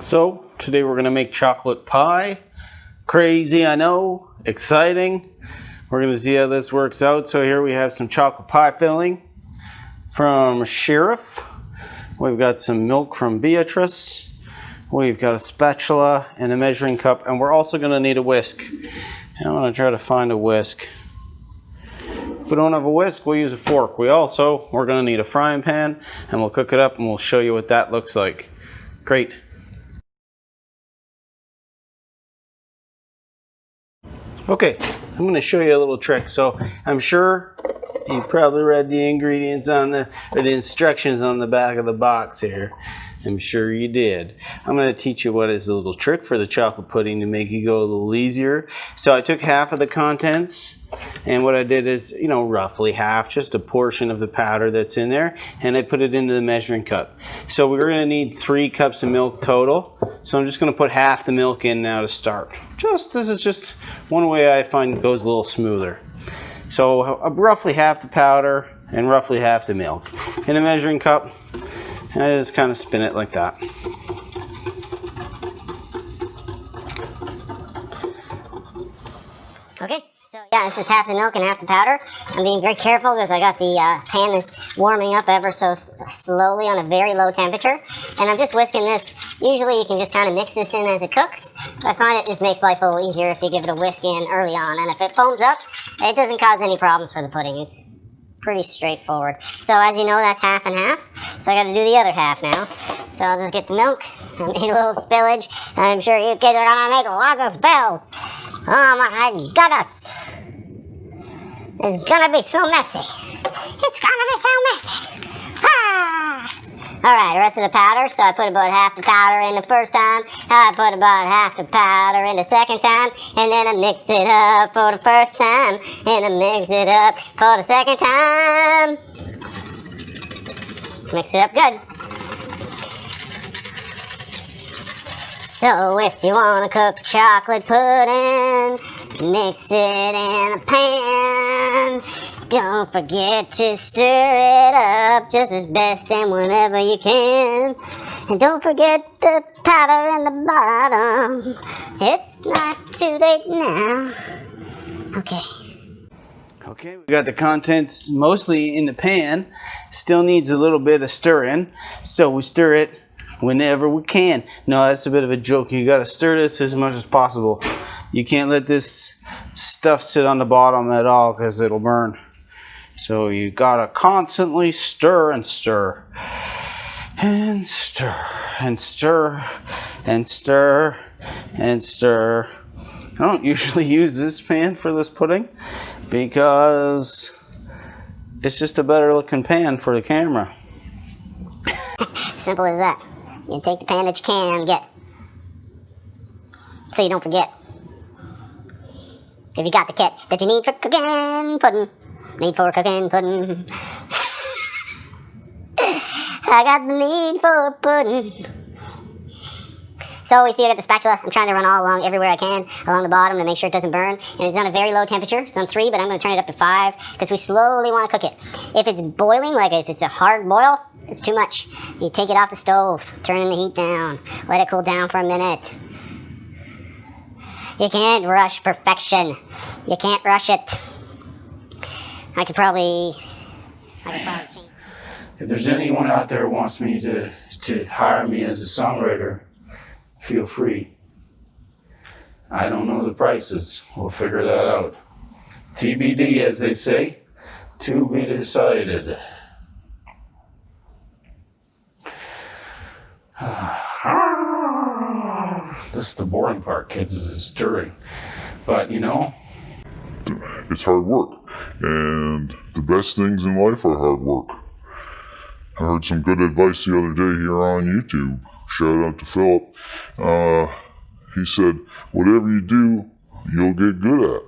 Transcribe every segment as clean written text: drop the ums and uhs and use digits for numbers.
So today we're going to make chocolate pie. Crazy, I know, exciting. We're going to see how this works out. So here we have some chocolate pie filling from Sheriff. We've got some milk from Beatrice. We've got a spatula and a measuring cup, and we're also going to need a whisk. And I'm going to try to find a whisk. If we don't have a whisk, we'll use a fork. We're going to need a frying pan, and we'll cook it up and we'll show you what that looks like. Great. Okay, I'm going to show you a little trick. So I'm sure you probably read the ingredients on the instructions on the back of the box here. I'm sure you did. I'm going to teach you what is a little trick for the chocolate pudding to make it go a little easier. So I took half of the contents, and what I did is, roughly half, just a portion of the powder that's in there, and I put it into the measuring cup. So we're going to need 3 cups of milk total. So I'm just going to put half the milk in now to start. This is just one way I find it goes a little smoother. So roughly half the powder and roughly half the milk in a measuring cup. And I just kind of spin it like that. Okay, so yeah, this is half the milk and half the powder. I'm being very careful because I got the pan is warming up ever so slowly on a very low temperature. And I'm just whisking this. Usually you can just kind of mix this in as it cooks. But I find it just makes life a little easier if you give it a whisk in early on. And if it foams up, it doesn't cause any problems for the pudding. It's pretty straightforward. So as you know, that's half and half. So I got to do the other half now. So I'll just get the milk and eat a little spillage. I'm sure you kids are going to make lots of spills. Oh my goodness. It's going to be so messy. It's going to be so messy. Ah! Alright, the rest of the powder. So I put about half the powder in the first time. I put about half the powder in the second time. And then I mix it up for the first time. And I mix it up for the second time. Mix it up good. So if you want to cook chocolate pudding, mix it in a pan. Don't forget to stir it up just as best and whenever you can. And don't forget the powder in the bottom. It's not too late now. Okay, we got the contents mostly in the pan. Still needs a little bit of stirring, so we stir it whenever we can. No, that's a bit of a joke. You got to stir this as much as possible. You can't let this stuff sit on the bottom at all because it'll burn. So you gotta constantly stir and stir and stir and stir and stir and stir. I don't usually use this pan for this pudding because it's just a better looking pan for the camera. Simple as that. You take the pan that you can get, so you don't forget. If you got the kit that you need for cooking pudding, need for cooking pudding. I got the need for pudding. So you see I got the spatula. I'm trying to run all along everywhere I can along the bottom to make sure it doesn't burn. And it's on a very low temperature. It's on 3, but I'm going to turn it up to 5 because we slowly want to cook it. If it's boiling, like if it's a hard boil, it's too much. You take it off the stove, turn the heat down, let it cool down for a minute. You can't rush perfection. You can't rush it. I could probably change. If there's anyone out there who wants me to hire me as a songwriter, feel free. I don't know the prices. We'll figure that out. TBD, as they say. To be decided. This is the boring part, kids, is the stirring. But, it's hard work. And the best things in life are hard work. I heard some good advice the other day here on YouTube. Shout out to Philip. He said, whatever you do, you'll get good at.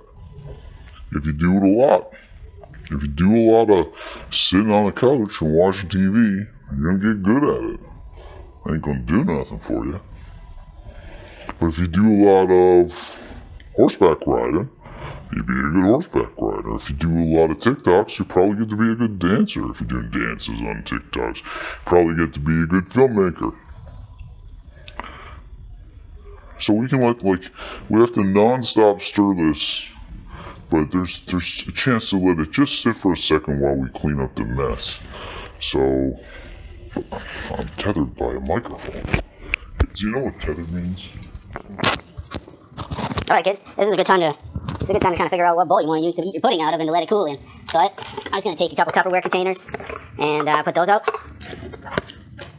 If you do it a lot. If you do a lot of sitting on the couch and watching TV, you're going to get good at it. Ain't going to do nothing for you. But if you do a lot of horseback riding, you'll be a good horseback rider. If you do a lot of TikToks, you'll probably get to be a good dancer. If you're doing dances on TikToks, probably get to be a good filmmaker. So we can we have to non-stop stir this, but there's a chance to let it just sit for a second while we clean up the mess. So I'm tethered by a microphone. Do you know what tethered means? All right, kids, this is a good time to kind of figure out what bowl you want to use to eat your pudding out of and to let it cool in. So I'm just going to take a couple Tupperware containers and put those out.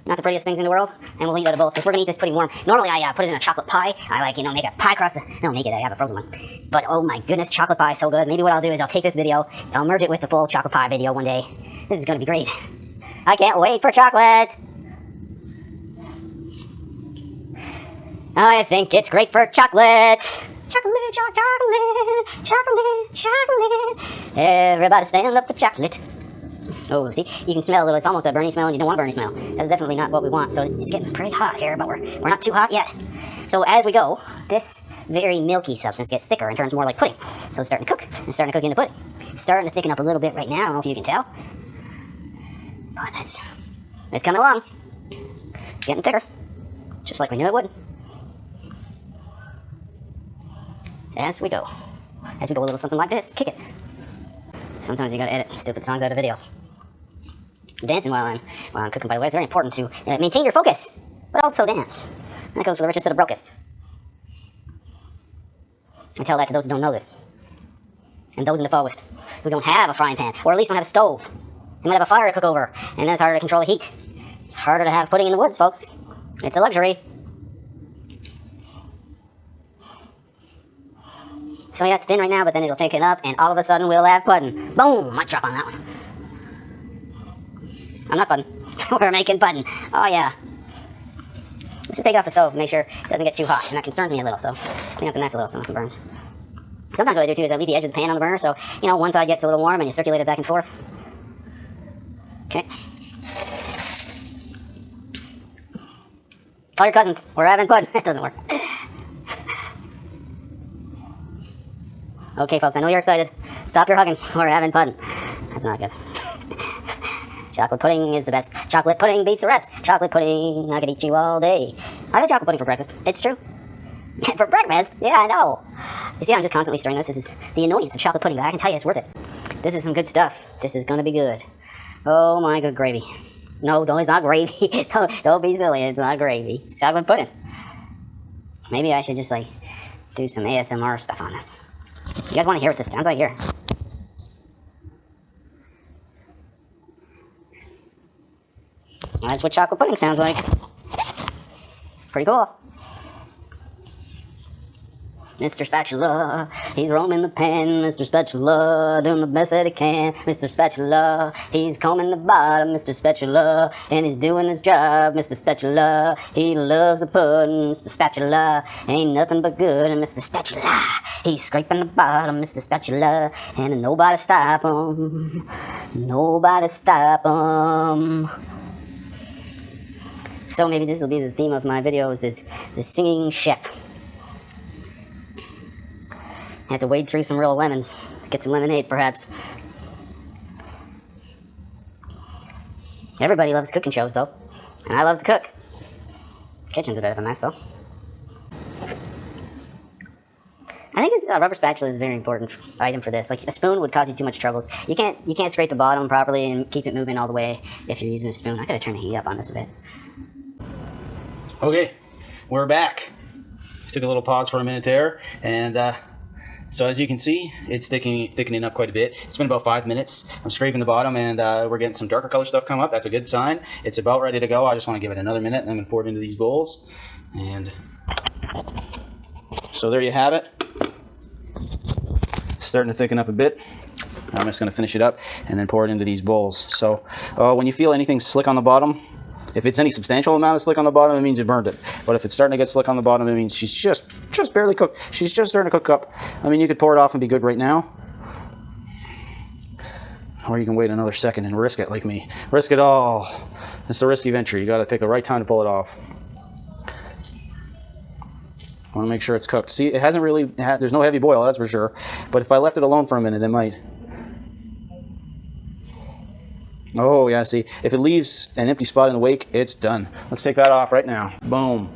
Not the prettiest things in the world, and we'll eat out of bowls because we're going to eat this pudding warm. Normally I put it in a chocolate pie. I make a pie crust. I don't make it, I have a frozen one. But oh my goodness, chocolate pie is so good. Maybe what I'll do is I'll take this video, I'll merge it with the full chocolate pie video one day. This is going to be great. I can't wait for chocolate. I think it's great for chocolate. Chocolate, chocolate, chocolate, chocolate. Everybody stand up for chocolate. Oh, see, you can smell a little. It's almost a burning smell, and you don't want a burning smell. That's definitely not what we want. So it's getting pretty hot here, but we're not too hot yet. So as we go, this very milky substance gets thicker and turns more like pudding. So it's starting to cook. It's starting to cook in the pudding. It's starting to thicken up a little bit right now. I don't know if you can tell, but it's coming along. It's getting thicker, just like we knew it would. As we go a little something like this, kick it. Sometimes you gotta edit stupid songs out of videos. Dancing while I'm cooking, by the way, is very important to maintain your focus, but also dance. That goes for the richest to the brokest. I tell that to those who don't know this, and those in the focused who don't have a frying pan, or at least don't have a stove. They might have a fire to cook over, and then it's harder to control the heat. It's harder to have pudding in the woods, folks. It's a luxury. So yeah, it's thin right now, but then it'll thicken up, and all of a sudden we'll have pudding. Boom! Mic drop on that one. I'm not pudding. We're making pudding. Oh yeah. Let's just take it off the stove and make sure it doesn't get too hot. And that concerns me a little, so clean up the mess a little so nothing burns. Sometimes what I do too is I leave the edge of the pan on the burner, so one side gets a little warm and you circulate it back and forth. Okay. Call your cousins. We're having pudding. It doesn't work. Okay, folks, I know you're excited. Stop your hugging. We're having pudding. That's not good. Chocolate pudding is the best. Chocolate pudding beats the rest. Chocolate pudding, I could eat you all day. I had chocolate pudding for breakfast. It's true. For breakfast? Yeah, I know. You see, I'm just constantly stirring this. This is the annoyance of chocolate pudding, but I can tell you it's worth it. This is some good stuff. This is gonna be good. Oh my good gravy. No, it's not gravy. Don't be silly. It's not gravy. It's chocolate pudding. Maybe I should just do some ASMR stuff on this. You guys want to hear what this sounds like here? That's what chocolate pudding sounds like. Pretty cool. Mr. Spatula, he's roaming the pan. Mr. Spatula, doing the best that he can. Mr. Spatula, he's combing the bottom. Mr. Spatula, and he's doing his job. Mr. Spatula, he loves the pudding. Mr. Spatula, ain't nothing but good. And Mr. Spatula, he's scraping the bottom. Mr. Spatula, and nobody stop him. Nobody stop him. So maybe this will be the theme of my videos, is the singing chef. I have to wade through some real lemons to get some lemonade, perhaps. Everybody loves cooking shows, though. And I love to cook. Kitchen's a bit of a mess, though. I think a rubber spatula is a very important item for this. Like, a spoon would cause you too much troubles. You can't scrape the bottom properly and keep it moving all the way if you're using a spoon. I gotta turn the heat up on this a bit. Okay, we're back. Took a little pause for a minute there, and so as you can see, it's thickening up quite a bit. It's been about 5 minutes. I'm scraping the bottom, and we're getting some darker color stuff come up. That's a good sign. It's about ready to go. I just want to give it another minute, and I'm going to pour it into these bowls. And so there you have it. It's starting to thicken up a bit. I'm just going to finish it up and then pour it into these bowls. So when you feel anything slick on the bottom, if it's any substantial amount of slick on the bottom, it means you burned it. But if it's starting to get slick on the bottom, it means she's just barely cooked. She's just starting to cook up. I mean, you could pour it off and be good right now. Or you can wait another second and risk it like me. Risk it all. It's a risky venture. You got to pick the right time to pull it off. I want to make sure it's cooked. See, it hasn't really, there's no heavy boil, that's for sure. But if I left it alone for a minute, it might. Oh, yeah, see, if it leaves an empty spot in the wake, it's done. Let's take that off right now. Boom.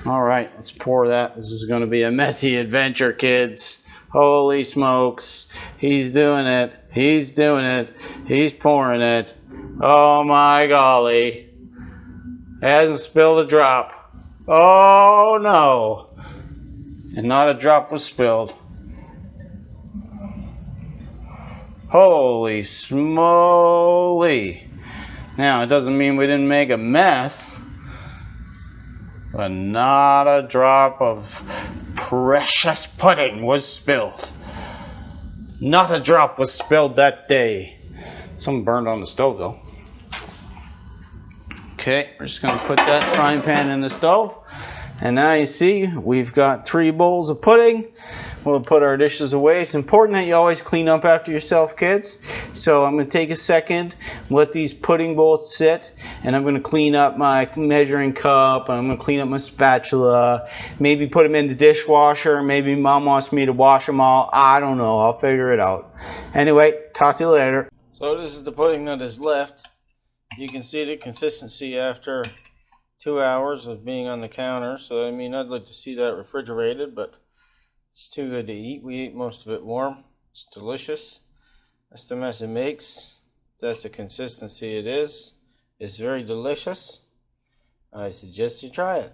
All right, let's pour that. This is going to be a messy adventure, kids. Holy smokes. He's doing it. He's doing it. He's pouring it. Oh my golly. Hasn't spilled a drop. Oh no. And not a drop was spilled. Holy smoly. Now, it doesn't mean we didn't make a mess, but not a drop of precious pudding was spilled. Not a drop was spilled that day. Some burned on the stove though. Okay, we're just going to put that frying pan in the stove. And now you see we've got 3 bowls of pudding. We'll put our dishes away. It's important that you always clean up after yourself, kids. So I'm going to take a second, let these pudding bowls sit, and I'm going to clean up my measuring cup, and I'm going to clean up my spatula, maybe put them in the dishwasher. Maybe Mom wants me to wash them all. I don't know. I'll figure it out. Anyway, talk to you later. So this is the pudding that is left. You can see the consistency after 2 hours of being on the counter. So, I mean, I'd like to see that refrigerated, but it's too good to eat. We ate most of it warm. It's delicious. That's the mess it makes. That's the consistency it is. It's very delicious. I suggest you try it.